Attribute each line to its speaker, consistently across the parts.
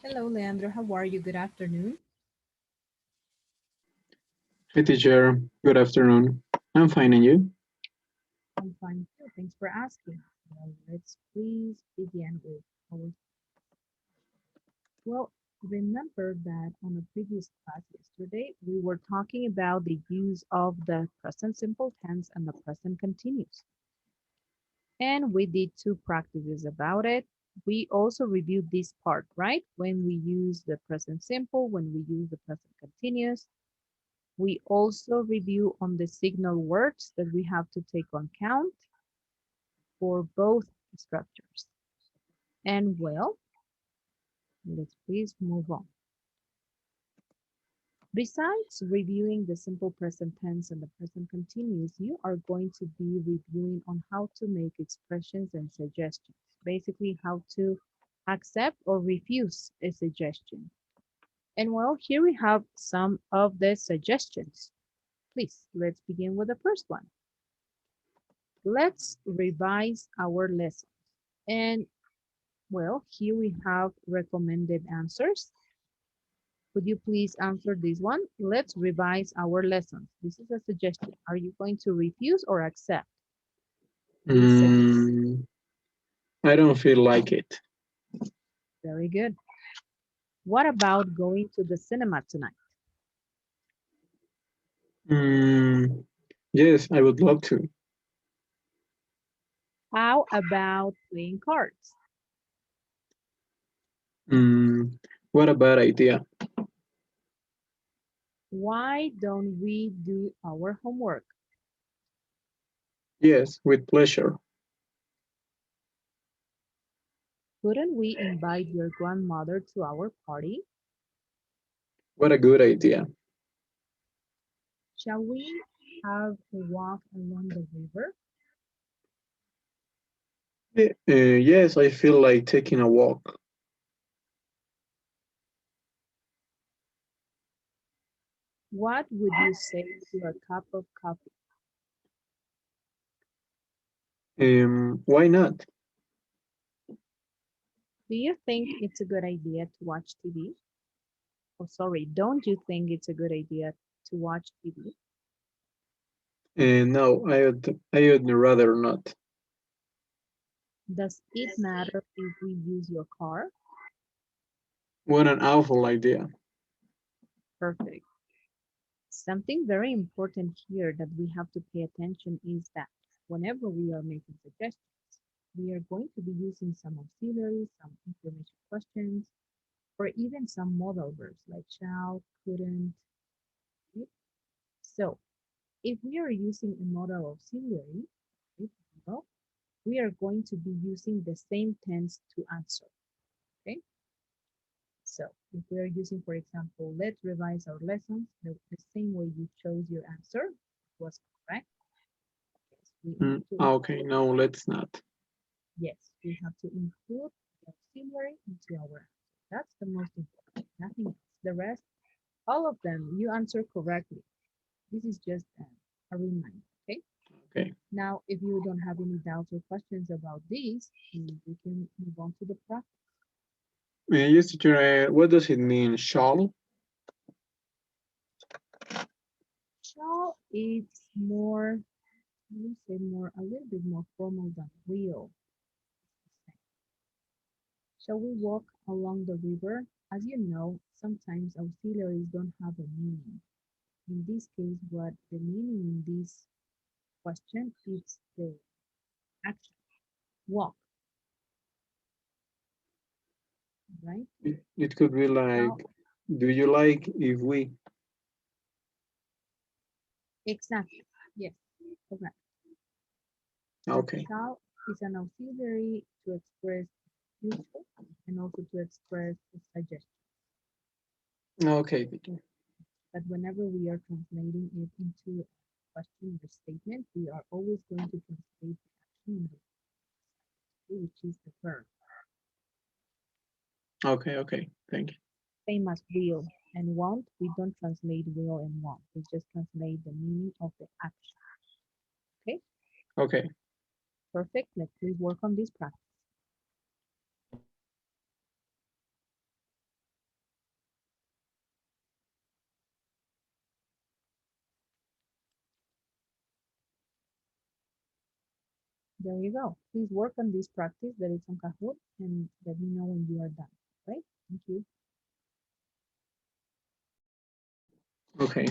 Speaker 1: Hello, Leandro. How are you? Good afternoon.
Speaker 2: Hi, teacher. Good afternoon. I'm fine, and you?
Speaker 1: I'm fine too. Thanks for asking. Well, let's please begin with our. Well, remember that on a previous class yesterday, we were talking about the use of the present simple tense and the present continuous. And we did two practices about it. We also reviewed this part, right? When we use the present simple, when we use the present continuous. We also review on the signal words that we have to take on count for both structures. And well, let's please move on. Besides reviewing the simple present tense and the present continuous, you are going to be reviewing on how to make expressions and suggestions. Basically, how to accept or refuse a suggestion. And well, here we have some of the suggestions. Please, let's begin with the first one. Let's revise our lesson. And well, here we have recommended answers. Could you please answer this one? Let's revise our lessons. This is a suggestion. Are you going to refuse or accept this suggestion?
Speaker 2: Mm, I don't feel like it.
Speaker 1: Very good. What about going to the cinema tonight?
Speaker 2: Mm, yes, I would love to.
Speaker 1: How about playing cards?
Speaker 2: Mm, what a bad idea.
Speaker 1: Why don't we do our homework?
Speaker 2: Yes, with pleasure.
Speaker 1: Couldn't we invite your grandmother to our party?
Speaker 2: What a good idea.
Speaker 1: Shall we have a walk along the river?
Speaker 2: Yes, I feel like taking a walk.
Speaker 1: What would you say to a cup of coffee?
Speaker 2: Why not?
Speaker 1: Do you think it's a good idea to watch TV? Oh, sorry, don't you think it's a good idea to watch TV?
Speaker 2: No, I would rather not.
Speaker 1: Does it matter if we use your car?
Speaker 2: What an awful idea.
Speaker 1: Perfect. Something very important here that we have to pay attention is that whenever we are making suggestions, we are going to be using some auxiliaries, some information questions, or even some modal verbs like shall, couldn't. Right? So if we are using a modal auxiliary, right, well, we are going to be using the same tense to answer. Okay, so if we are using, for example, let's revise our lessons, the same way you chose your answer was correct. Yes, we have to
Speaker 2: Okay,
Speaker 1: include,
Speaker 2: no, let's not.
Speaker 1: yes, we have to include the auxiliary into our answer. That's the most important, nothing else. The rest, all of them, you answer correctly. This is just a reminder, okay?
Speaker 2: Okay.
Speaker 1: Now, if you don't have any doubts or questions about this, we can move on to the practice.
Speaker 2: Yes, teacher, what does it mean, shall?
Speaker 1: Shall it's more, let me say more, a little bit more formal than will. Shall we walk along the river? As you know, sometimes auxiliaries don't have a meaning. In this case, what the meaning in this question is the action, walk, right?
Speaker 2: It could be like,
Speaker 1: Shall,
Speaker 2: do you like if we?
Speaker 1: exactly, yes, correct. The
Speaker 2: Okay.
Speaker 1: shall is an auxiliary to express future and also to express a suggestion.
Speaker 2: Okay, teacher.
Speaker 1: But whenever we are translating it into a question or statement, we are always going to translate the action, which is the verb,
Speaker 2: Okay, okay. Thank you.
Speaker 1: same as will and want. We don't translate will and want. We just translate the meaning of the action. Okay,
Speaker 2: Okay.
Speaker 1: perfect. Let's please work on this practice. There you go. Please work on this practice that is on Kahoot and let me know when you are done. Right? Thank you.
Speaker 2: Okay.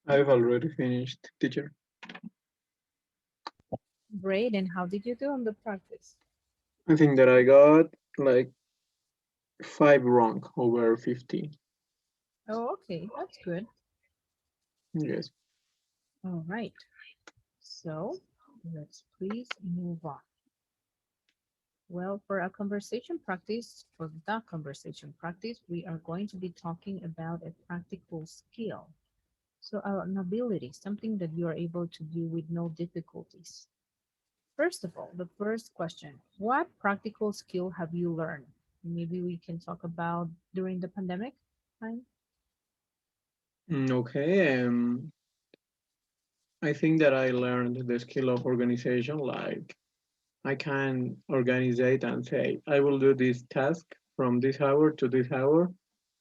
Speaker 2: I've already finished, teacher.
Speaker 1: Great. And how did you do on the practice?
Speaker 2: I think that I got like 5 wrong over 15.
Speaker 1: Oh, okay. That's good.
Speaker 2: Yes.
Speaker 1: All right. So let's please move on. Well, for a conversation practice, for the conversation practice, we are going to be talking about a practical skill. So an ability, something that you are able to do with no difficulties. First of all, the first question, what practical skill have you learned? Maybe we can talk about during the pandemic time.
Speaker 2: Okay. I think that I learned the skill of organization. Like I can organize it and say, I will do this task from this hour to this hour,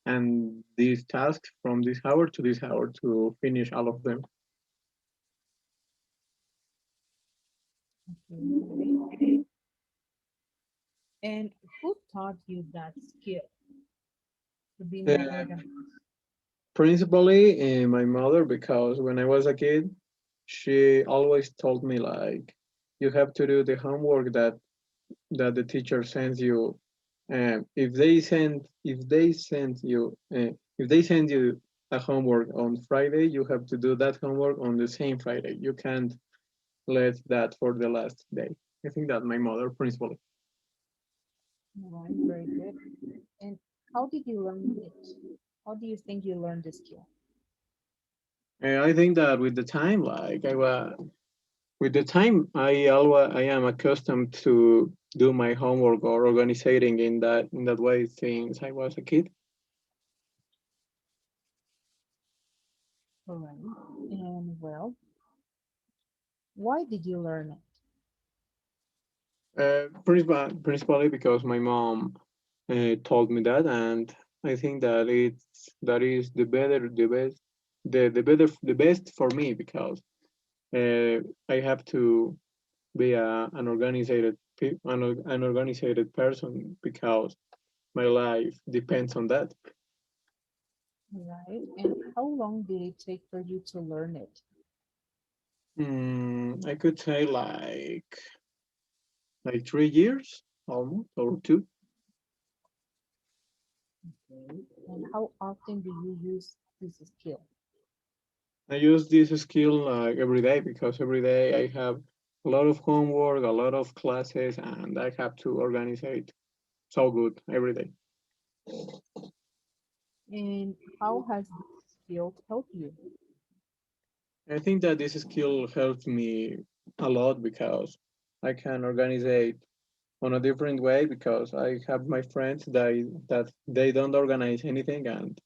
Speaker 2: and these tasks from this hour to this hour to finish all of them.
Speaker 1: Okay, great. And who taught you that skill to be more
Speaker 2: Uh,
Speaker 1: organized?
Speaker 2: Principally, my mother, because when I was a kid, she always told me like, you have to do the homework that the teacher sends you. If they send you a homework on Friday, you have to do that homework on the same Friday. You can't let that for the last day. I think that my mother principally.
Speaker 1: All right, very good. And how did you learn it? How do you think you learned this skill?
Speaker 2: I think that with the time, like I was with the time, I am accustomed to do my homework or organizing in that way since I was a kid.
Speaker 1: All right. And well, why did you learn it?
Speaker 2: Principally because my mom told me that, and I think that that is the best for me because I have to be an an organized person because my life depends on that.
Speaker 1: Right. And how long did it take for you to learn it?
Speaker 2: I could say like 3 years almost or two.
Speaker 1: Okay. And how often do you use this skill?
Speaker 2: I use this skill every day because every day I have a lot of homework, a lot of classes, and I have to organize it so good every day.
Speaker 1: And how has this skill helped you?
Speaker 2: I think that this skill helps me a lot because I can organize it on a different way because I have my friends that they don't organize anything and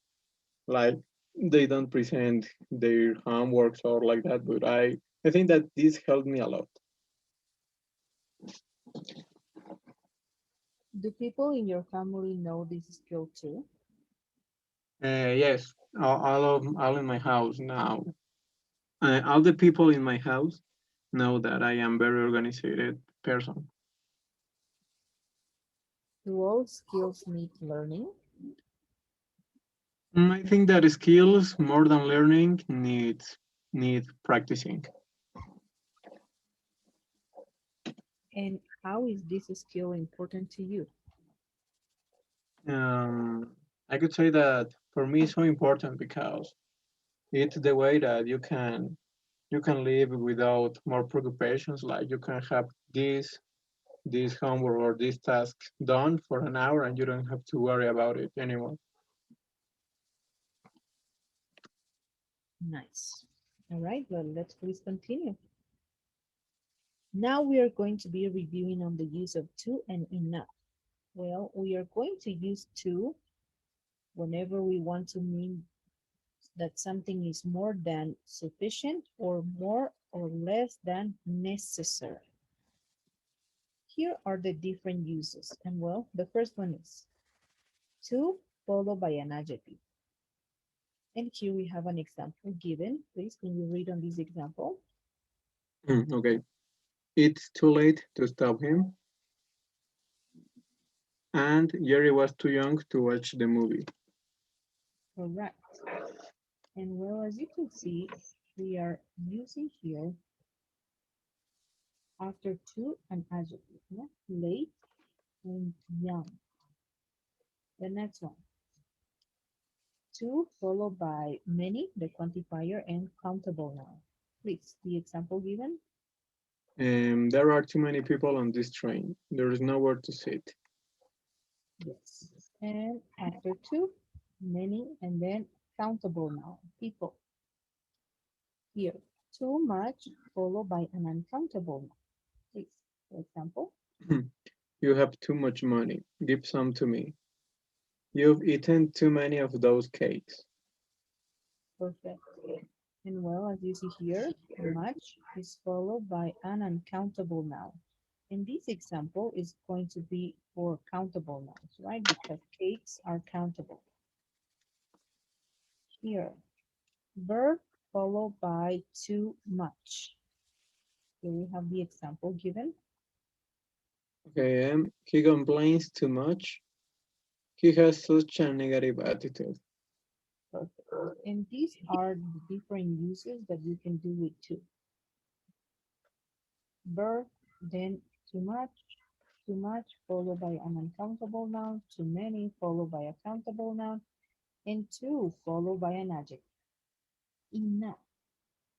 Speaker 2: like they don't present their homeworks or like that. But I think that this helped me a lot.
Speaker 1: Do people in your family know this skill too?
Speaker 2: Yes, all in my house now. All the people in my house know that I am very organized person.
Speaker 1: Do all skills need learning?
Speaker 2: I think that skills more than learning need practicing.
Speaker 1: And how is this skill important to you?
Speaker 2: Um, I could say that for me it's so important because it's the way that you can live without more preoccupations. Like you can have this homework or this task done for an hour and you don't have to worry about it anymore.
Speaker 1: Nice. All right, well, let's please continue. Now we are going to be reviewing on the use of to and enough. Well, we are going to use to whenever we want to mean that something is more than sufficient or more or less than necessary. Here are the different uses. And well, the first one is to followed by an adjective. And here we have an example given. Please, can you read on this example?
Speaker 2: Okay. It's too late to stop him, and Jerry was too young to watch the movie.
Speaker 1: Correct. And well, as you can see, we are using here after to an adjective, yeah? Late and young. The next one, to followed by many, the quantifier, and countable noun. Please, the example given.
Speaker 2: There are too many people on this train. There is nowhere to sit.
Speaker 1: Yes. And after to, many, and then countable noun, people. Here, too much followed by an uncountable noun. Please, for example,
Speaker 2: You have too much money. Give some to me. You've eaten too many of those cakes.
Speaker 1: perfect. And well, as you see here, much is followed by an uncountable noun. In this example, is going to be for countable nouns, right? Because cakes are countable. Here, verb followed by too much. Here we have the example given.
Speaker 2: Okay, he complains too much. He has such a negative attitude.
Speaker 1: Perfect. And these are the different uses that you can do with too. Verb, then too much followed by an uncountable noun, too many followed by a countable noun, and too followed by an adjective. Enough.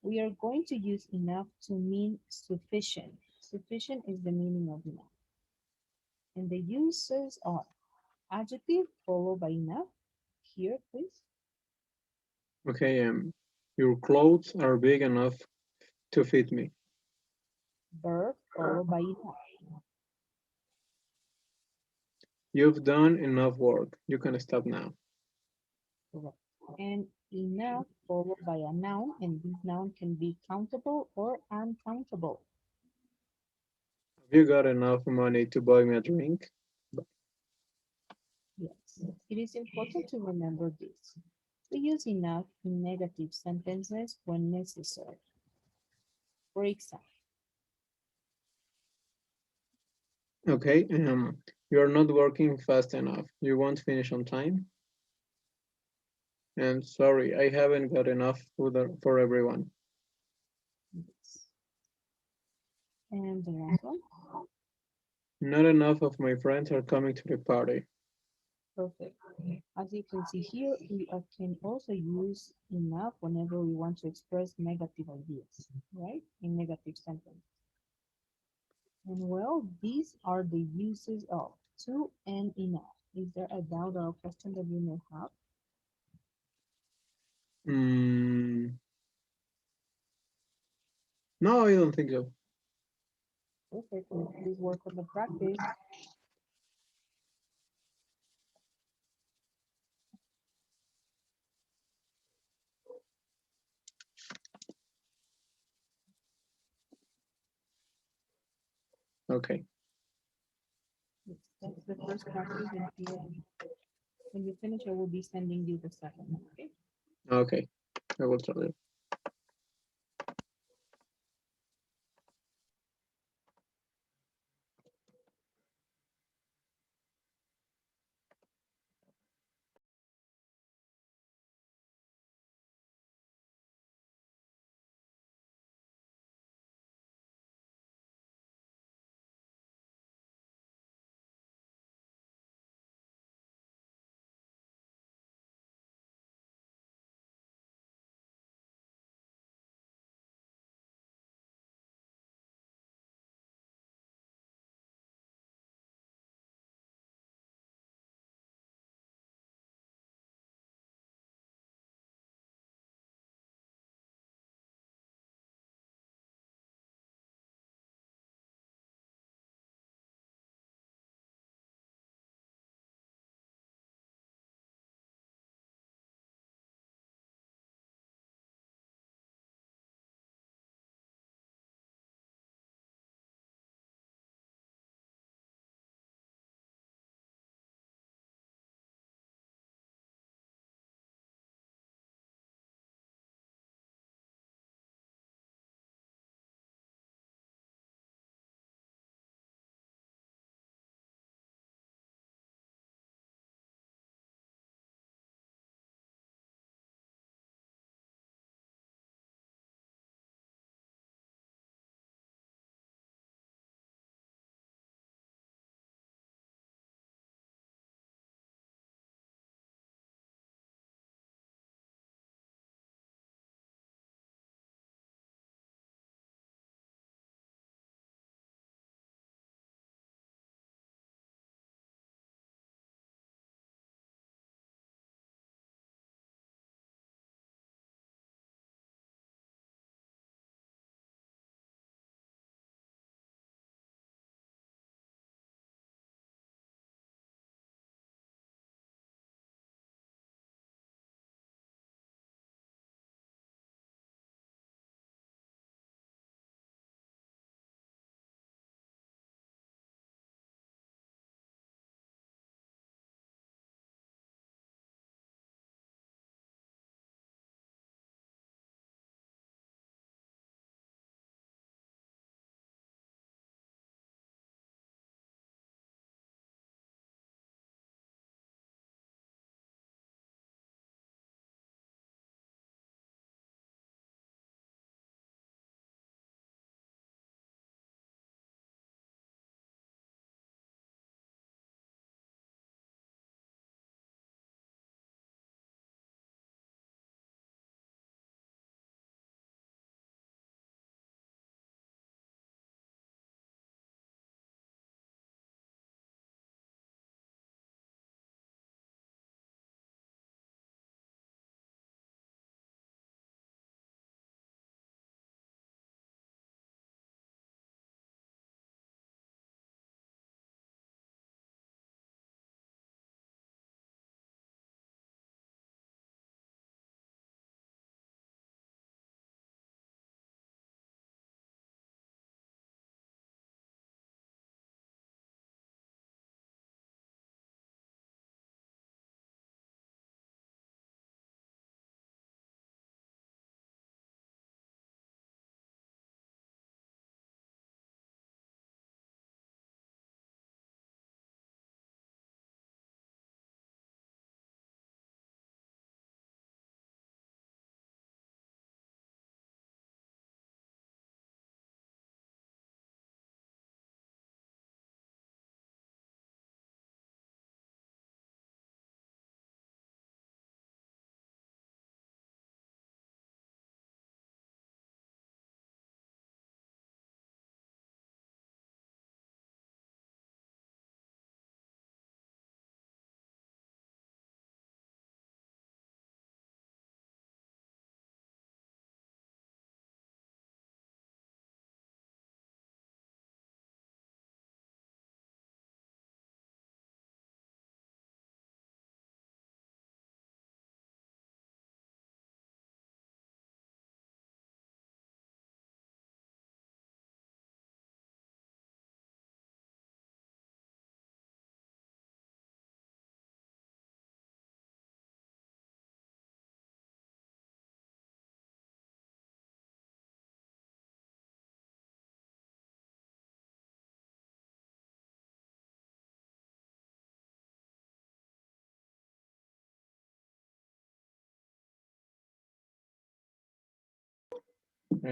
Speaker 1: We are going to use enough to mean sufficient. Sufficient is the meaning of enough. And the uses are adjective followed by enough. Here, please.
Speaker 2: Okay, your clothes are big enough to fit me.
Speaker 1: Verb followed by enough.
Speaker 2: You've done enough work. You can stop now.
Speaker 1: Correct. And enough followed by a noun, and this noun can be countable or uncountable.
Speaker 2: Have you got enough money to buy me a drink?
Speaker 1: Yes, it is important to remember this. We use enough in negative sentences when necessary. For example,
Speaker 2: Okay, you're not working fast enough. You won't finish on time. And sorry, I haven't got enough food for everyone.
Speaker 1: yes. And the last one,
Speaker 2: Not enough of my friends are coming to the party.
Speaker 1: perfect. As you can see here, we can also use enough whenever we want to express negative ideas, right? In negative sentence. And well, these are the uses of to and enough. Is there a doubt or a question that you may have?
Speaker 2: Mm, no, I don't think so.
Speaker 1: Perfect. Let's please work on the practice.
Speaker 2: Okay,
Speaker 1: Yes, that's the first practice, and here, when you finish, I will be sending you the second one, okay?
Speaker 2: okay, I will tell you.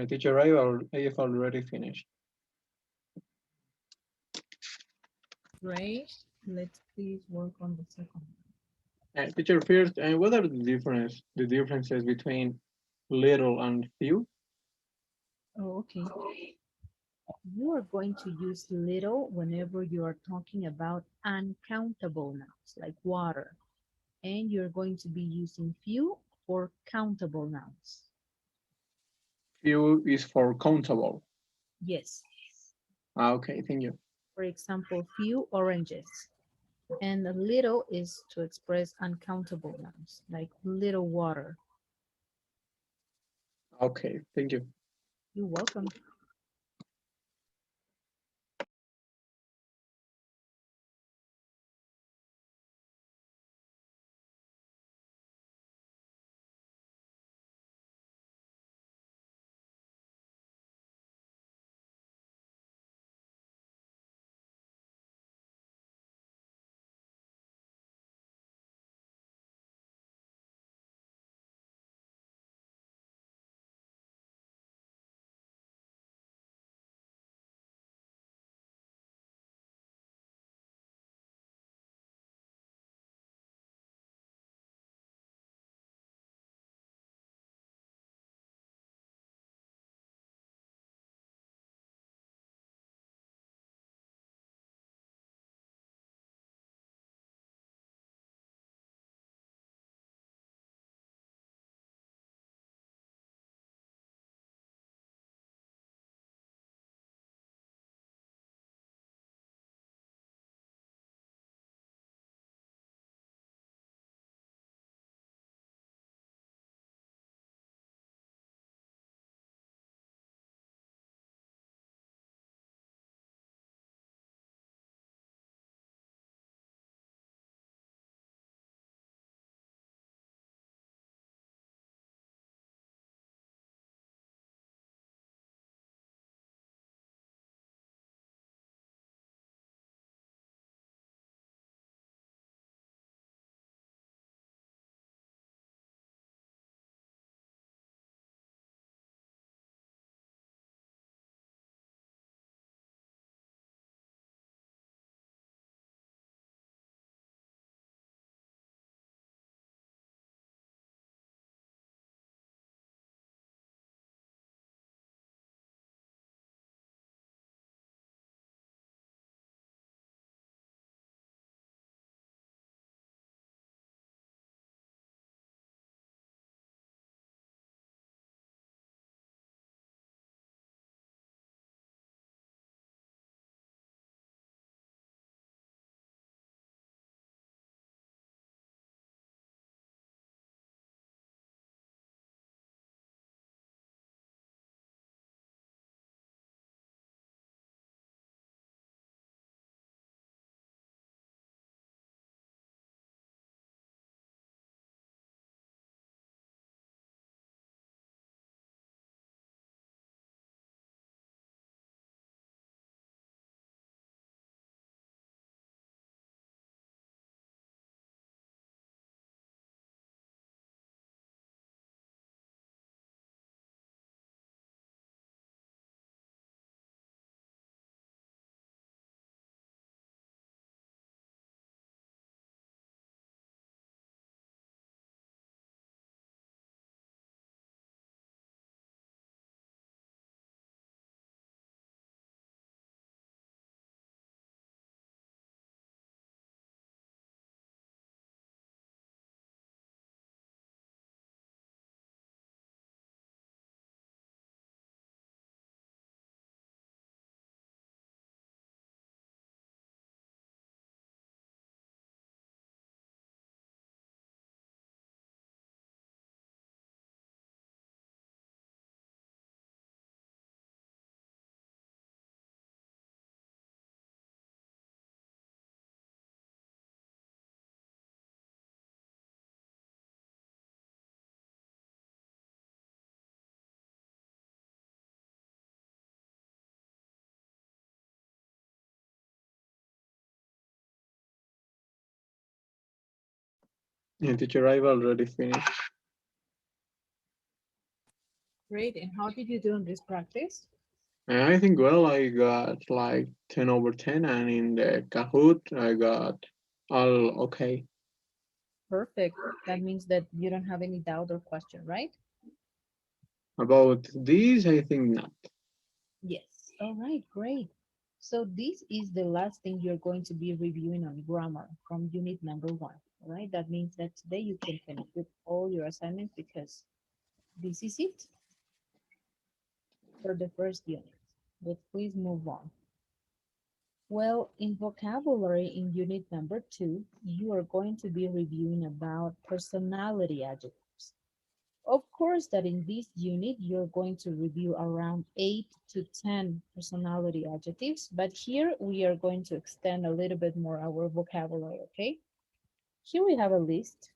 Speaker 2: Teacher, I have already finished.
Speaker 1: Great. Let's please work on the second one.
Speaker 2: Teacher, first, what are the differences between little and few?
Speaker 1: Oh, okay. You are going to use little whenever you are talking about uncountable nouns like water, and you're going to be using few for countable nouns.
Speaker 2: Few is for countable.
Speaker 1: Yes.
Speaker 2: Okay, thank you.
Speaker 1: For example, few oranges. And little is to express uncountable nouns like little water.
Speaker 2: Okay, thank you.
Speaker 1: You're welcome.
Speaker 2: Teacher, I've already finished.
Speaker 1: Great. And how did you do in this practice?
Speaker 2: And I think, well, I got like 10 over 10, and in the Kahoot, I got all okay.
Speaker 1: Perfect. That means that you don't have any doubt or question, right?
Speaker 2: About this, I think not.
Speaker 1: Yes. All right, great. So this is the last thing you're going to be reviewing on grammar from unit number 1. All right, that means that today you can finish with all your assignments because this is it for the first unit. But please move on. Well, in vocabulary in unit number 2, you are going to be reviewing about personality adjectives. Of course that in this unit, you're going to review around 8 to 10 personality adjectives, but here we are going to extend a little bit more our vocabulary, okay? Here we have a list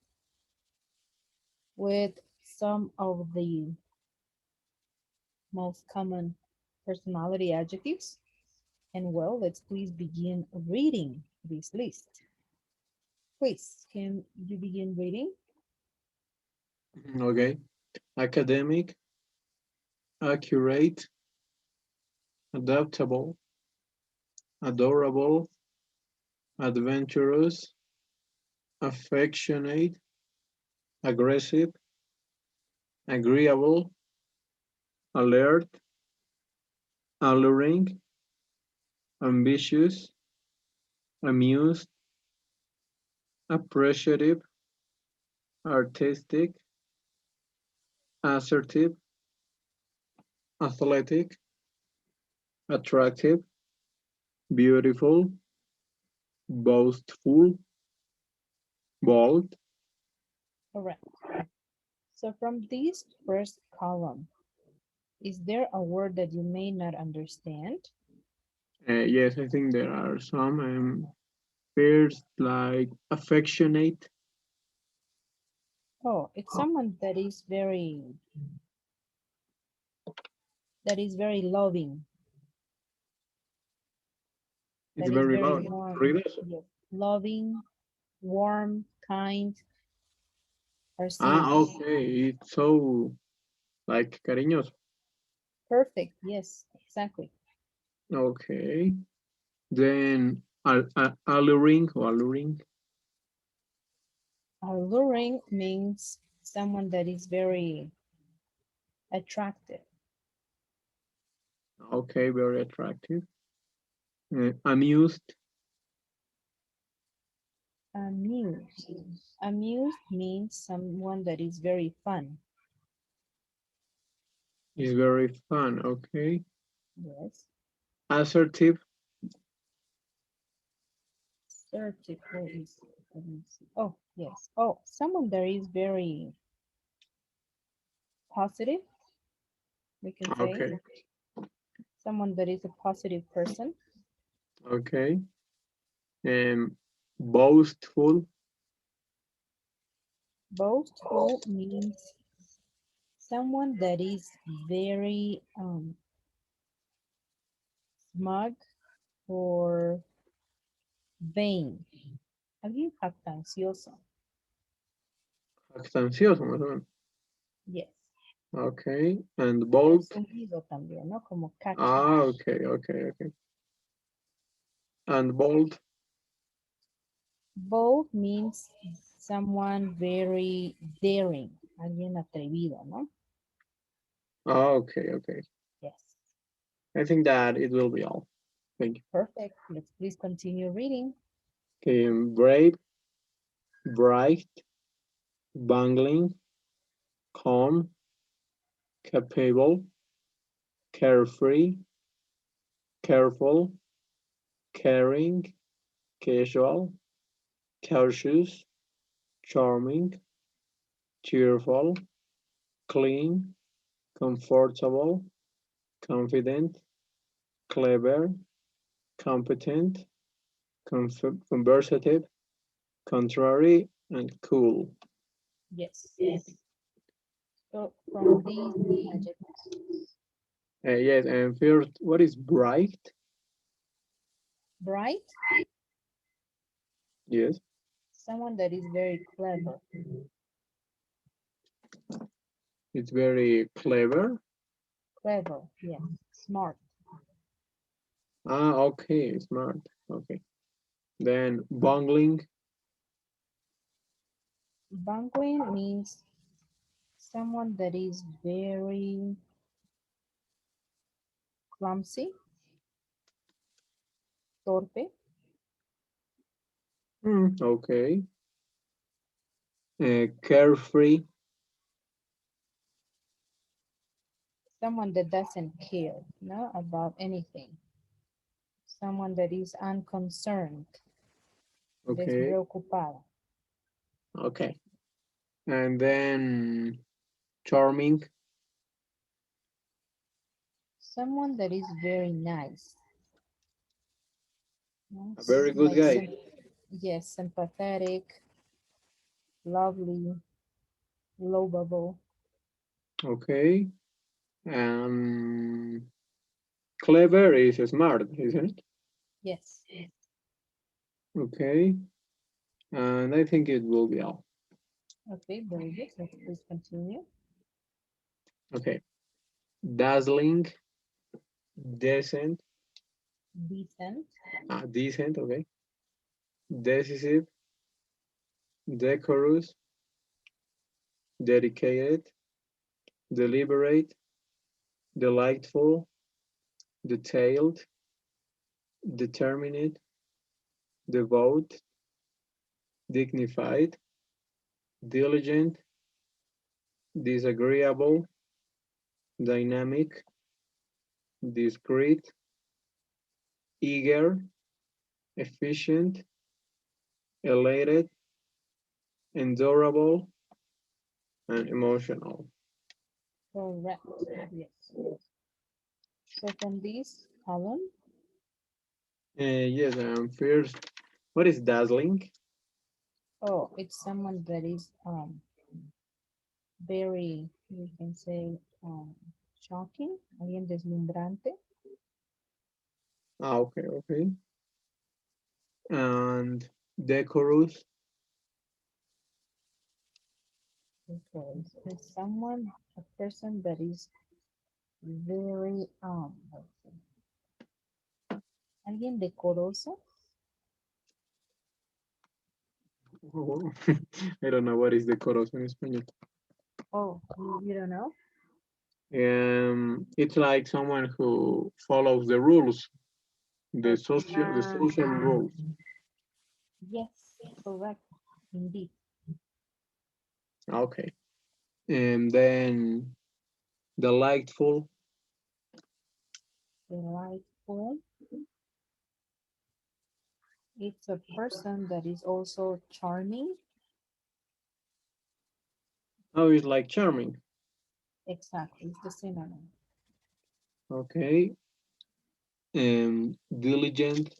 Speaker 1: with some of the most common personality adjectives. And well, let's please begin reading this list. Please, can you begin reading?
Speaker 2: Okay. Academic, accurate, adaptable, adorable, adventurous, affectionate, aggressive, agreeable, alert, alluring, ambitious, amused, appreciative, artistic, assertive, athletic, attractive, beautiful, boastful, bold.
Speaker 1: Correct. So from this first column, is there a word that you may not understand?
Speaker 2: Yes, I think there are some. First, like affectionate.
Speaker 1: Oh, it's someone that is very loving,
Speaker 2: It's
Speaker 1: that is
Speaker 2: very
Speaker 1: very
Speaker 2: loud.
Speaker 1: warm.
Speaker 2: Read us.
Speaker 1: Yes. Loving, warm, kind, are
Speaker 2: Ah,
Speaker 1: synonyms.
Speaker 2: okay. It's so like cariñoso.
Speaker 1: Perfect. Yes, exactly.
Speaker 2: Okay. Then alluring or alluring.
Speaker 1: Alluring means someone that is very attractive.
Speaker 2: Okay, very attractive. Amused
Speaker 1: Amused. Amused means someone that is very fun.
Speaker 2: is very fun. Okay.
Speaker 1: Yes.
Speaker 2: Assertive.
Speaker 1: Assertive. Let me see. Oh, yes. Oh, someone that is very positive, we can say.
Speaker 2: Okay.
Speaker 1: Someone that is a positive person.
Speaker 2: Okay. Um, boastful.
Speaker 1: Boastful means someone that is very smug or vain. Alguien jactancioso.
Speaker 2: Jactancioso, más o menos.
Speaker 1: Yes.
Speaker 2: Okay. And bold.
Speaker 1: Presumido también, ¿no? Como cocky.
Speaker 2: Ah, okay, okay, okay. And bold.
Speaker 1: Bold means someone very daring. Alguien atrevido, ¿no?
Speaker 2: Ah, okay, okay.
Speaker 1: Yes.
Speaker 2: I think that it will be all. Thank you.
Speaker 1: Perfect. Let's please continue reading.
Speaker 2: Okay, brave, bright, bungling, calm, capable, carefree, careful, caring, casual, cautious, charming, cheerful, clean, comfortable, confident, clever, competent, conversative, contrary, and cool.
Speaker 1: Yes. So from these adjectives,
Speaker 2: Yes, and first, what is bright?
Speaker 1: bright,
Speaker 2: Yes.
Speaker 1: someone that is very clever.
Speaker 2: It's very clever.
Speaker 1: Clever, yes. Smart.
Speaker 2: Ah, okay, smart. Okay. Then bungling.
Speaker 1: Bungling means someone that is very clumsy, torpe,
Speaker 2: Okay. Carefree.
Speaker 1: someone that doesn't care, about anything. Someone that is unconcerned,
Speaker 2: Okay.
Speaker 1: despreocupada.
Speaker 2: Okay. And then charming.
Speaker 1: Someone that is very nice.
Speaker 2: A very good
Speaker 1: Like
Speaker 2: guy.
Speaker 1: yes, sympathetic, lovely, lovable.
Speaker 2: Okay. And clever is smart, isn't it?
Speaker 1: Yes.
Speaker 2: Okay. And I think it will be all.
Speaker 1: Okay, very good. Let's please continue.
Speaker 2: Okay. Dazzling, decent,
Speaker 1: Decent.
Speaker 2: decent, okay. Decisive, decorous, dedicated, deliberate, delightful, detailed, determined, devout, dignified, diligent, disagreeable, dynamic, discreet, eager, efficient, elated, endurable, and emotional.
Speaker 1: Correct. Yes. So from this column,
Speaker 2: Yes, first, what is dazzling?
Speaker 1: oh, it's someone that is very, we can say, shocking, alguien deslumbrante.
Speaker 2: Okay, okay. And decorous.
Speaker 1: Because it's someone, a person that is very, let's see, alguien decoroso.
Speaker 2: Oh, I don't know what is decoroso in Spanish.
Speaker 1: Oh, you don't know?
Speaker 2: It's like someone who follows the rules, the
Speaker 1: Ah,
Speaker 2: social rules.
Speaker 1: yes, correct, indeed.
Speaker 2: Okay. And then delightful.
Speaker 1: Delightful. It's a person that is also charming.
Speaker 2: Oh, it's like charming.
Speaker 1: Exactly, it's the synonym.
Speaker 2: Okay. Diligent.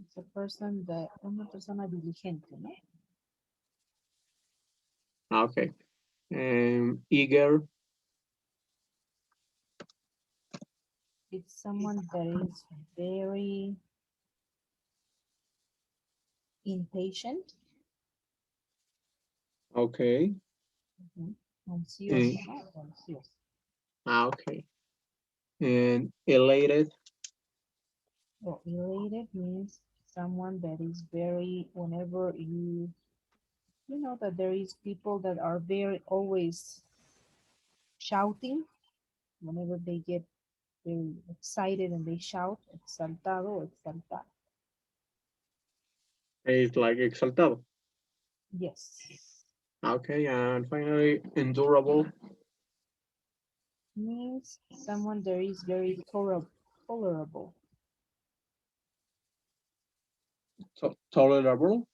Speaker 1: It's a person that, una persona diligente, ¿no?
Speaker 2: Okay. Eager.
Speaker 1: It's someone that is very impatient.
Speaker 2: Okay.
Speaker 1: Ujú. Ansioso,
Speaker 2: Eh,
Speaker 1: ¿no? Ansioso.
Speaker 2: okay. And elated.
Speaker 1: Well, elated means someone that is very, whenever you know that there is people that are very always shouting, whenever they get very excited and they shout, exaltado or exaltada.
Speaker 2: It's like exaltado.
Speaker 1: Yes.
Speaker 2: Okay. And finally, endurable.
Speaker 1: Means someone that is very tolerable.
Speaker 2: Tolerable.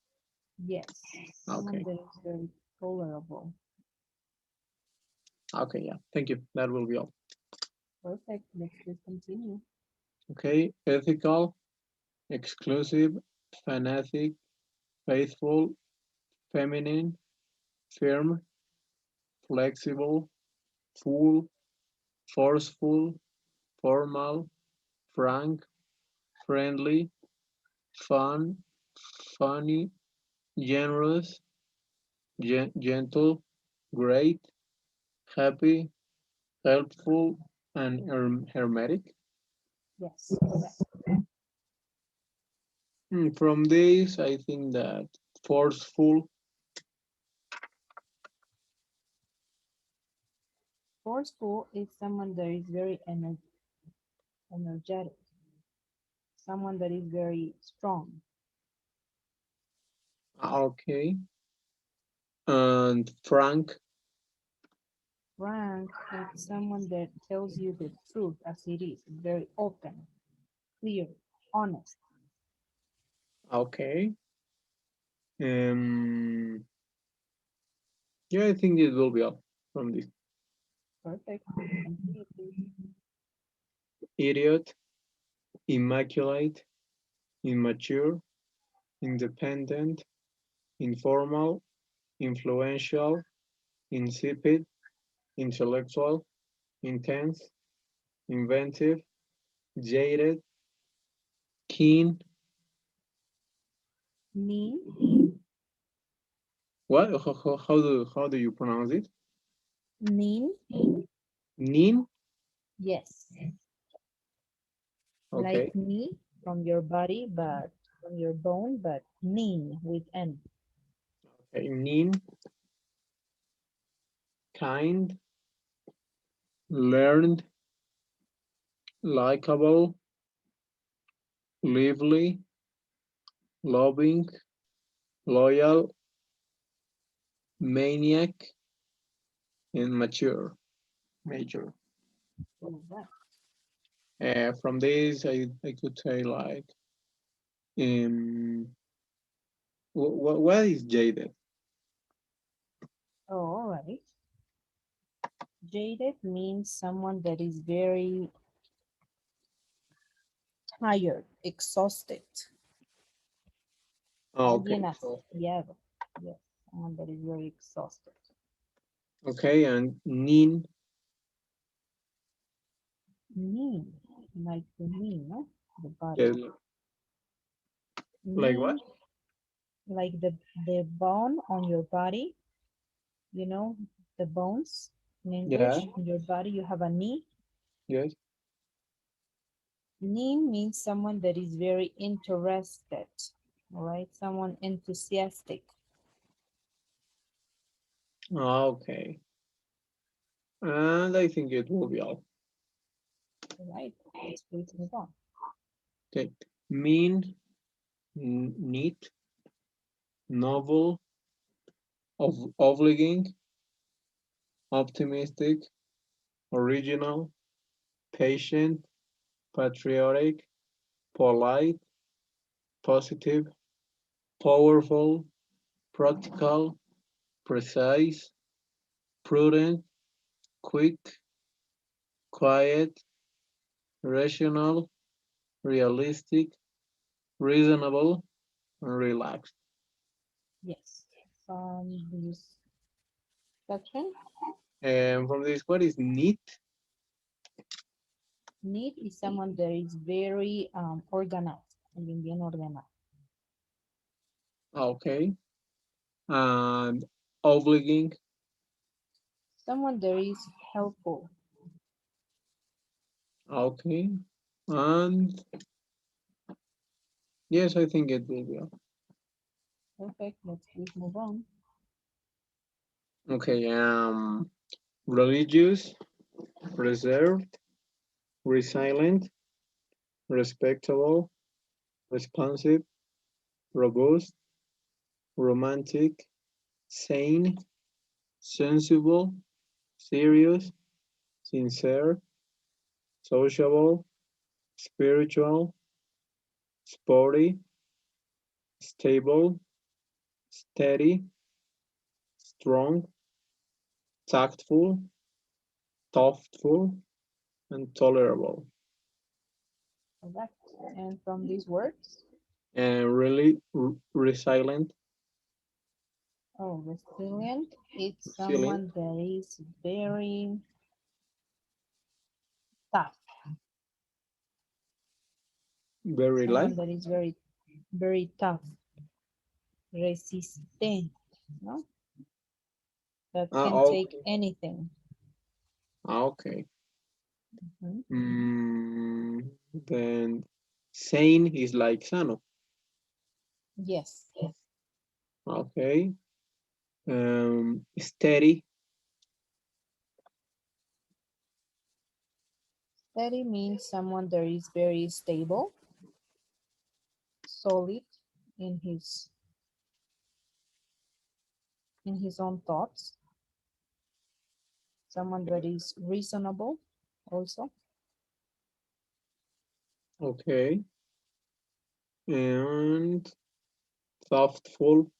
Speaker 1: Yes. Someone
Speaker 2: Okay.
Speaker 1: that is very tolerable.
Speaker 2: Okay. Yeah. Thank you. That will be all.
Speaker 1: Perfect. Let's just continue.
Speaker 2: Okay. Ethical, exclusive, fanatic, faithful, feminine, firm, flexible, full, forceful, formal, frank, friendly, fun, funny, generous, gentle, great, happy, helpful, and hermetic.
Speaker 1: Yes, correct.
Speaker 2: From this, I think that forceful.
Speaker 1: Forceful is someone that is very energetic, someone that is very strong.
Speaker 2: Okay. And frank.
Speaker 1: Frank is someone that tells you the truth as it is, very open, clear, honest.
Speaker 2: Okay. Um, yeah, I think it will be all from this.
Speaker 1: Perfect. Continue, please.
Speaker 2: Idiot, immaculate, immature, independent, informal, influential, insipid, intellectual, intense, inventive, jaded, keen.
Speaker 1: Mean,
Speaker 2: What? How do you pronounce it?
Speaker 1: mean,
Speaker 2: Nin?
Speaker 1: yes. Like
Speaker 2: Okay.
Speaker 1: knee from your body, but from your bone, but mean with N.
Speaker 2: Okay. Nin, kind, learned, likable, lively, loving, loyal, maniac, and mature. Major.
Speaker 1: All right.
Speaker 2: From this, I could say like, um, what is jaded?
Speaker 1: Oh, all right. Jaded means someone that is very tired, exhausted.
Speaker 2: Oh,
Speaker 1: Alguien
Speaker 2: okay. So
Speaker 1: asfiado. Yes, someone that is very exhausted.
Speaker 2: okay, and nin,
Speaker 1: Knee, like the knee, no? The body.
Speaker 2: yeah, like what?
Speaker 1: Knee, like the bone on your body, you know, the bones in
Speaker 2: Yeah.
Speaker 1: English. In your body, you have a knee.
Speaker 2: Yes.
Speaker 1: Knee means someone that is very interested, all right? Someone enthusiastic,
Speaker 2: Okay. And I think it will be all.
Speaker 1: all right? Let's please move on.
Speaker 2: Okay. Mean, neat, novel, obliging, optimistic, original, patient, patriotic, polite, positive, powerful, practical, precise, prudent, quick, quiet, rational, realistic, reasonable, and relaxed.
Speaker 1: Yes, from this section,
Speaker 2: And from this, what is neat?
Speaker 1: neat is someone that is very organized, alguien bien ordenado.
Speaker 2: Okay. And obliging.
Speaker 1: Someone that is helpful.
Speaker 2: Okay. And yes, I think it will be.
Speaker 1: Perfect, let's please move on.
Speaker 2: Okay. Religious, reserved, resilient, respectable, responsive, robust, romantic, sane, sensible, serious, sincere, sociable, spiritual, sporty, stable, steady, strong, tactful, thoughtful, and tolerable.
Speaker 1: Correct. And from these words,
Speaker 2: And really resilient,
Speaker 1: oh, resilient, it's
Speaker 2: resilient,
Speaker 1: someone that is very tough,
Speaker 2: very
Speaker 1: someone
Speaker 2: light.
Speaker 1: that is very, very tough, resistent, no? that
Speaker 2: Ah,
Speaker 1: can take
Speaker 2: okay.
Speaker 1: anything.
Speaker 2: Okay.
Speaker 1: Mhm.
Speaker 2: Then sane is like sano.
Speaker 1: Yes.
Speaker 2: Okay. Steady.
Speaker 1: Steady means someone that is very stable, solid in his own thoughts, someone that is reasonable also.
Speaker 2: Okay. And thoughtful.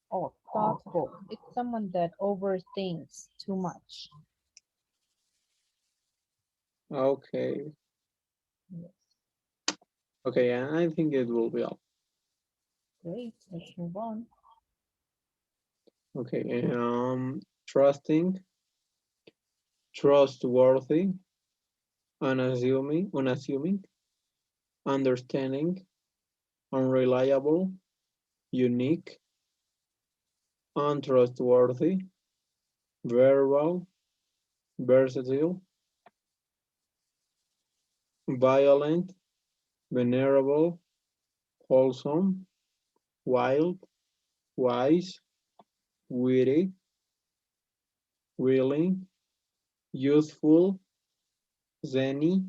Speaker 1: Or thoughtful. It's someone that overthinks too much.
Speaker 2: Okay.
Speaker 1: Yes.
Speaker 2: Okay, and I think it will be all.
Speaker 1: Great. Let's move on.
Speaker 2: Okay. Trusting, trustworthy, unassuming, understanding, unreliable, unique, untrustworthy, verbal, versatile, violent, venerable, wholesome, wild, wise, witty, willing, youthful, zany,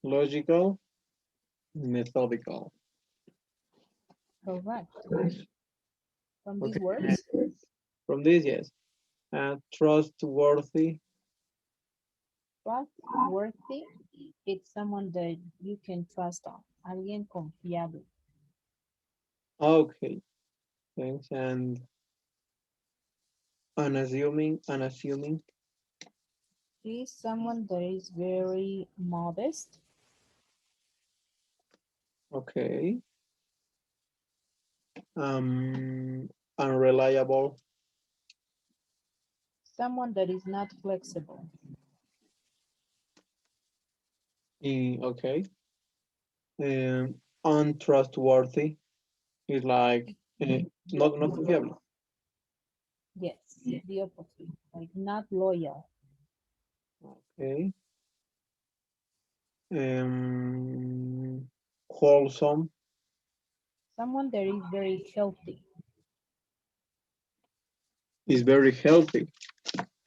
Speaker 2: logical, methodical.
Speaker 1: Correct. From these
Speaker 2: Okay,
Speaker 1: words,
Speaker 2: from this, yes. Trustworthy.
Speaker 1: trustworthy, it's someone that you can trust on. Alguien confiable.
Speaker 2: Okay, thanks. And unassuming.
Speaker 1: He's someone that is very modest,
Speaker 2: Okay. Unreliable.
Speaker 1: someone that is not flexible.
Speaker 2: Okay. Untrustworthy is like
Speaker 1: The
Speaker 2: not
Speaker 1: opposite.
Speaker 2: confiable.
Speaker 1: Yes, the opposite. Like not loyal.
Speaker 2: Okay. Um, wholesome
Speaker 1: Someone that is very healthy.
Speaker 2: is very healthy.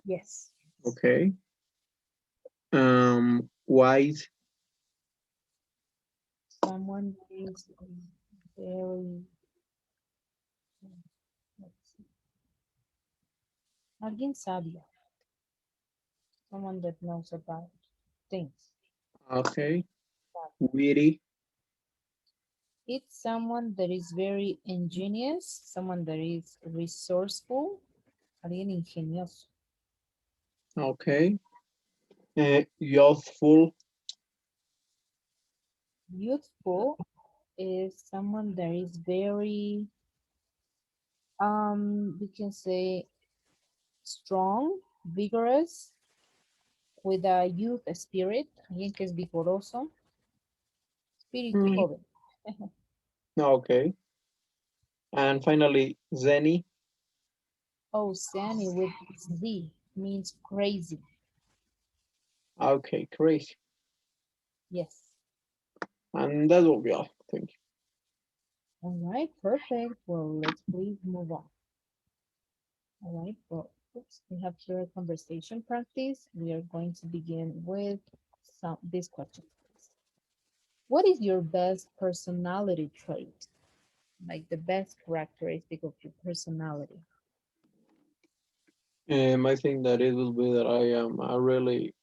Speaker 1: Yes.
Speaker 2: Okay. Wise
Speaker 1: Someone is very, let's see, alguien sabio. Someone that knows about things.
Speaker 2: okay, witty,
Speaker 1: It's someone that is very ingenious, someone that is resourceful, alguien ingenioso.
Speaker 2: okay, youthful,
Speaker 1: Youthful is someone that is very, we can say strong, vigorous, with a youth spirit, alguien que es vigoroso, espíritu
Speaker 2: mm,
Speaker 1: joven.
Speaker 2: okay, and finally zany,
Speaker 1: Oh, Sani with Z means crazy.
Speaker 2: okay, crazy,
Speaker 1: Yes.
Speaker 2: and that will be all. Thank
Speaker 1: All right, perfect. Well, let's please move on. All right, well, oops, we have here a conversation practice. We are going to begin with this question. What is your best personality trait? Like the best characteristic of your personality?
Speaker 2: you. I think that it will be that I am a really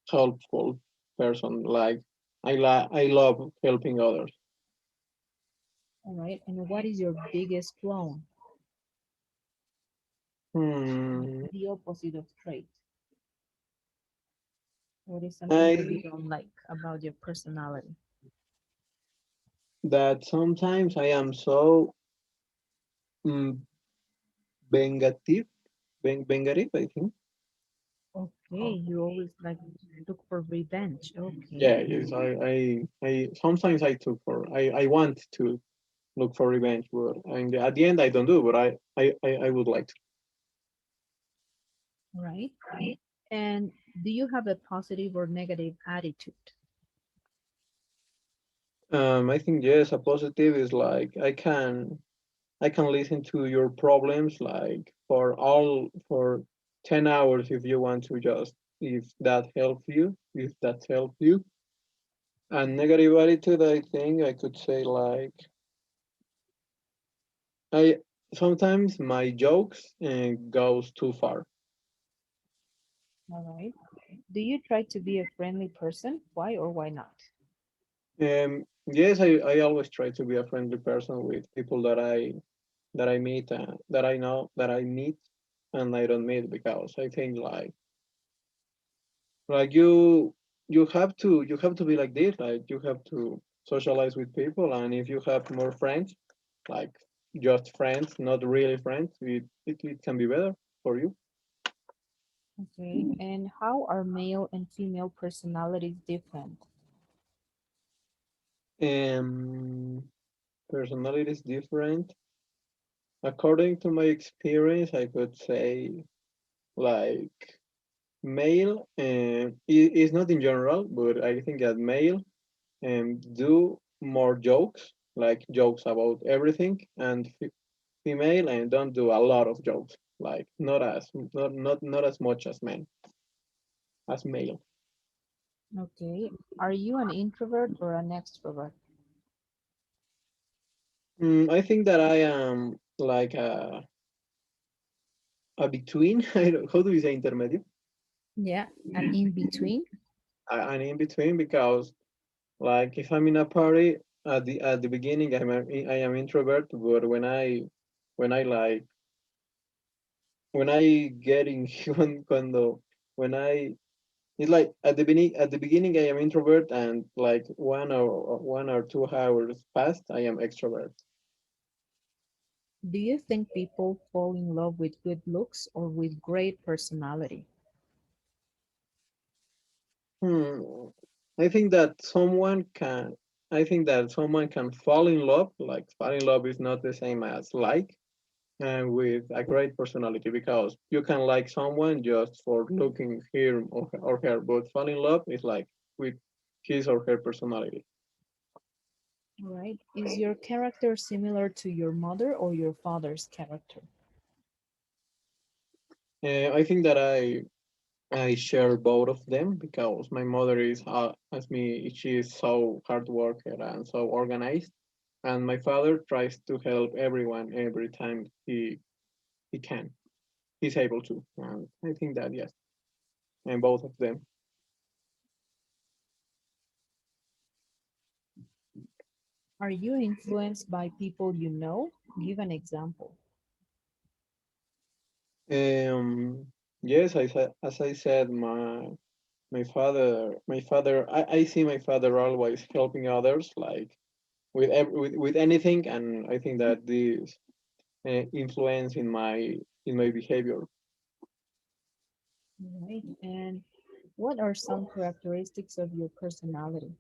Speaker 2: helpful person. Like I love helping others.
Speaker 1: All right, and what is your biggest flaw?
Speaker 2: Hmm.
Speaker 1: The opposite of trait. What is something
Speaker 2: I
Speaker 1: that you don't like about your personality?
Speaker 2: that sometimes I am so mm, vengative, vengative. I think.
Speaker 1: Okay, you always like look for revenge.
Speaker 2: Yeah,
Speaker 1: Okay.
Speaker 2: yes. I sometimes I want to look for revenge, but at the end I don't do. But I would like to.
Speaker 1: right? And do you have a positive or negative attitude?
Speaker 2: I think yes, a positive is like I can listen to your problems like for 10 hours if you want to just if that helps you. And negative attitude, I think I could say like I sometimes my jokes goes too far.
Speaker 1: All right. Do you try to be a friendly person? Why or why not?
Speaker 2: Yes, I always try to be a friendly person with people that I meet that I know that I meet and I don't meet because I think like you have to be like this like you have to socialize with people and if you have more friends like just friends not really friends it can be better for you.
Speaker 1: Okay. And how are male and female personalities different?
Speaker 2: um Personality is different according to my experience. I could say like male is not in general but I think that male do more jokes like jokes about everything and female and don't do a lot of jokes like not as much as men as male.
Speaker 1: Okay. Are you an introvert or an extrovert?
Speaker 2: I think that I am like a between. How do you say intermedio?
Speaker 1: Yeah, an in between.
Speaker 2: An in between because like if I'm in a party at the beginning I am introvert but when I like when I get in cuando when I it's like at the beginning I am introvert and like 1 or 2 hours past I am extrovert.
Speaker 1: Do you think people fall in love with good looks or with great personality?
Speaker 2: Hmm. I think that someone can I think that someone can fall in love. Like fall in love is not the same as like and with a great personality because you can like someone just for looking him or her, but fall in love is like with his or her personality.
Speaker 1: All right. Is your character similar to your mother or your father's character?
Speaker 2: I think that I share both of them because my mother is as me. She is so hard worker and so organized, and my father tries to help everyone every time he can. He's able to, and I think that yes, and both of them.
Speaker 1: Are you influenced by people you know? Give an example.
Speaker 2: Um, yes, as I said, my father, I see my father always helping others, like with anything, and I think that this influence in my behavior.
Speaker 1: All right. And what are some characteristics of your personality?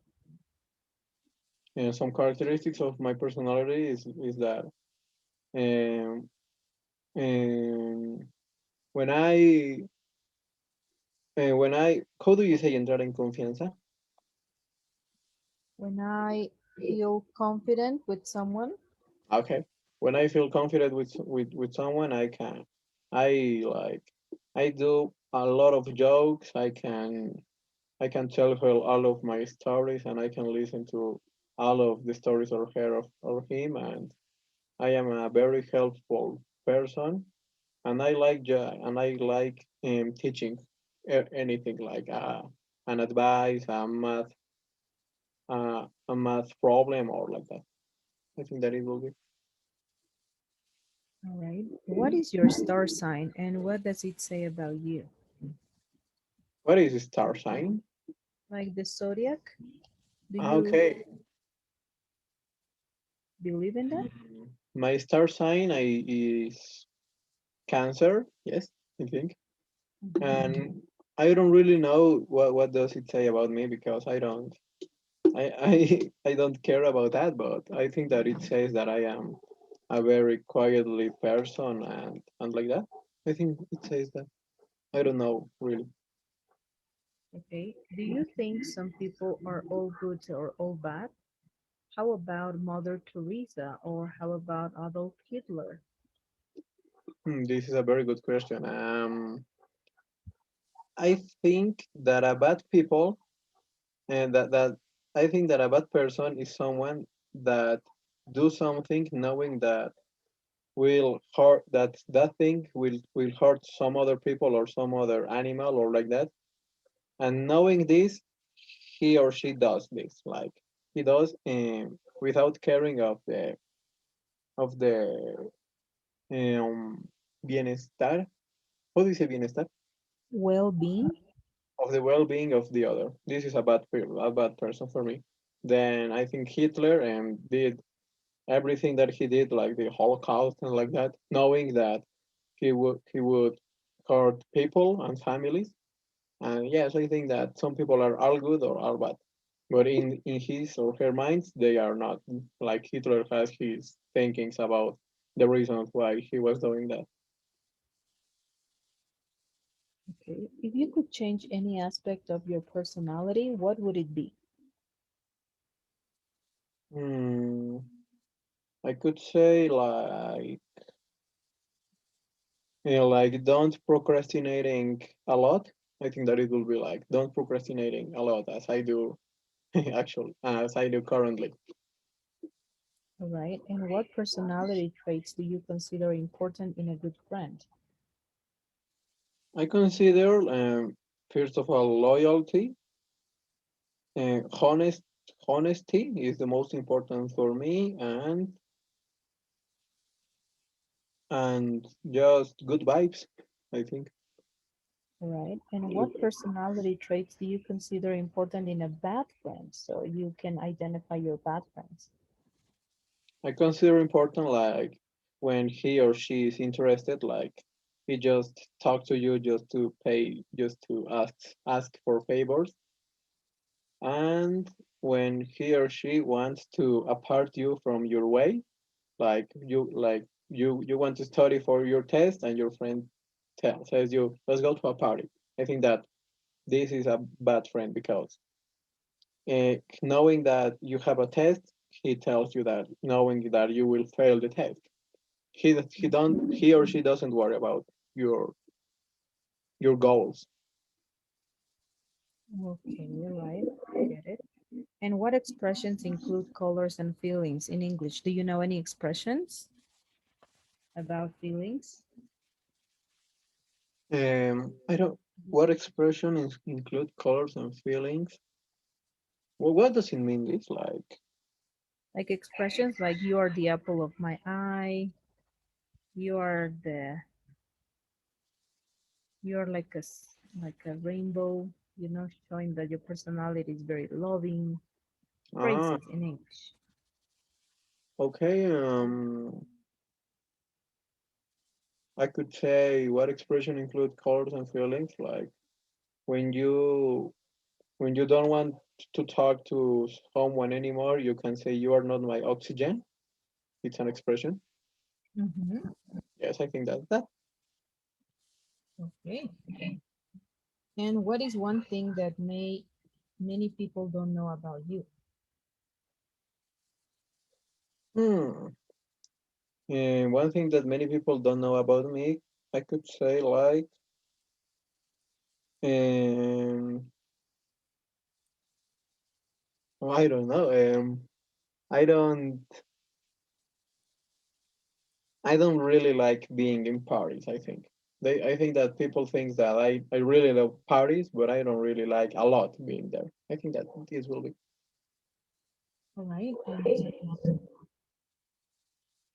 Speaker 2: Some characteristics of my personality is that um, um, when I how do you say entrar en confianza?
Speaker 1: When I feel confident with someone,
Speaker 2: Okay, when I feel confident with someone, I like I do a lot of jokes. I can tell her all of my stories, and I can listen to all of the stories of her or him, and I am a very helpful person, and I like teaching anything like an advice, a math problem, or like that. I think that it will be.
Speaker 1: all right. What is your star sign and what does it say about you?
Speaker 2: What is a star sign?
Speaker 1: Like the zodiac? Do you
Speaker 2: Okay,
Speaker 1: believe in that?
Speaker 2: my star sign is Cancer. Yes, I think,
Speaker 1: Mhm.
Speaker 2: and I don't really know what does it say about me because I don't care about that, but I think that it says that I am a very quietly person and like that. I think it says that. I don't know really.
Speaker 1: Okay. Do you think some people are all good or all bad? How about Mother Teresa or how about Adolf Hitler?
Speaker 2: This is a very good question. I think that a bad people and that I think that a bad person is someone that do something knowing that will hurt that thing will hurt some other people or some other animal or like that, and knowing this, he or she does this, like he does, without caring of the bienestar. How do you say bienestar?
Speaker 1: Well-being?
Speaker 2: Of the well-being of the other. This is a bad person for me. Then I think Hitler did everything that he did, like the Holocaust and like that, knowing that he would hurt people and families. And yes, I think that some people are all good or all bad, but in his or her minds, they are not. Like Hitler has his thinkings about the reasons why he was doing that.
Speaker 1: Okay. If you could change any aspect of your personality, what would it be?
Speaker 2: Hmm, I could say like, like don't procrastinating a lot. I think that it will be like don't procrastinating a lot as I do actually, as I do currently.
Speaker 1: All right. And what personality traits do you consider important in a good friend?
Speaker 2: I consider, first of all, loyalty. Honest honesty is the most important for me, and just good vibes, I think.
Speaker 1: All right. And what personality traits do you consider important in a bad friend so you can identify your bad friends?
Speaker 2: I consider important like when he or she is interested, like he just talk to you just to pay, just to ask for favors, and when he or she wants to apart you from your way, like you want to study for your test and your friend says you let's go to a party. I think that this is a bad friend because knowing that you have a test, he tells you that knowing that you will fail the test. He or she doesn't worry about your your goals.
Speaker 1: Okay, you're right. I get it. And what expressions include colors and feelings in English? Do you know any expressions about feelings?
Speaker 2: I don't. What expression include colors and feelings? Well, what does it mean? It's like,
Speaker 1: Like expressions like you are the apple of my eye, you are the you're like a rainbow, showing that your personality is very loving.
Speaker 2: ah,
Speaker 1: Phrases in English.
Speaker 2: okay. I could say what expression include colors and feelings, like when you when you don't want to talk to someone anymore, you can say you are not my oxygen. It's an expression.
Speaker 1: Hmm.
Speaker 2: Yes, I think that that.
Speaker 1: Okay. And what is one thing that many people don't know about you?
Speaker 2: Hmm. And one thing that many people don't know about me, I could say like, um, I don't know. I don't I don't really like being in parties. I think that people think that I really love parties, but I don't really like a lot being there. I think that this will be.
Speaker 1: All right. And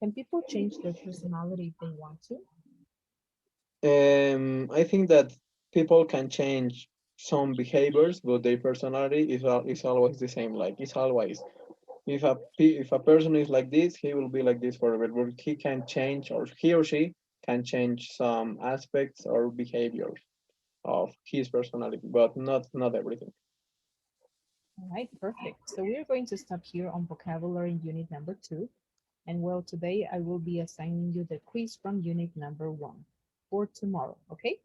Speaker 1: can people change their personality if they want to?
Speaker 2: I think that people can change some behaviors, but their personality is always the same. Like it's always, if a person is like this, he will be like this forever. But he can change, or he or she can change some aspects or behaviors of his personality, but not everything.
Speaker 1: All right, perfect. So we are going to stop here on vocabulary unit number 2. And well, today I will be assigning you the quiz from unit number 1 for tomorrow, okay?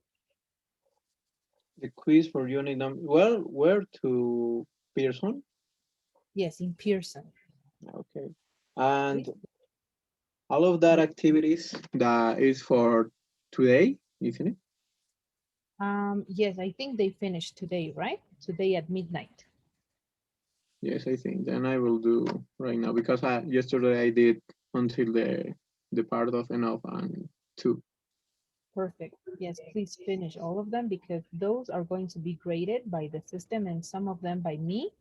Speaker 2: The quiz for unit number. Well, where to Pearson?
Speaker 1: Yes, in Pearson.
Speaker 2: Okay. And
Speaker 1: Please.
Speaker 2: all of that
Speaker 1: Yes.
Speaker 2: activities that is for today, isn't it?
Speaker 1: Yes, I think they finished today, right? Today at midnight.
Speaker 2: Yes, I think. Then I will do right now because yesterday I did until the part of enough and two.
Speaker 1: Perfect. Yes, please finish all of them because those are going to be graded by the system and some of them by me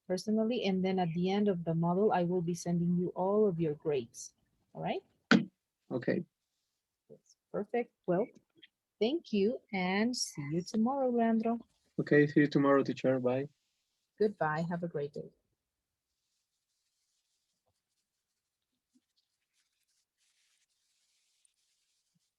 Speaker 1: personally. And then at the end of the model, I will be sending you all of your grades. All right?
Speaker 2: Okay.
Speaker 1: Yes, perfect. Well, thank you and see you tomorrow, Leandro.
Speaker 2: Okay. See you tomorrow, teacher. Bye.
Speaker 1: Goodbye. Have a great day.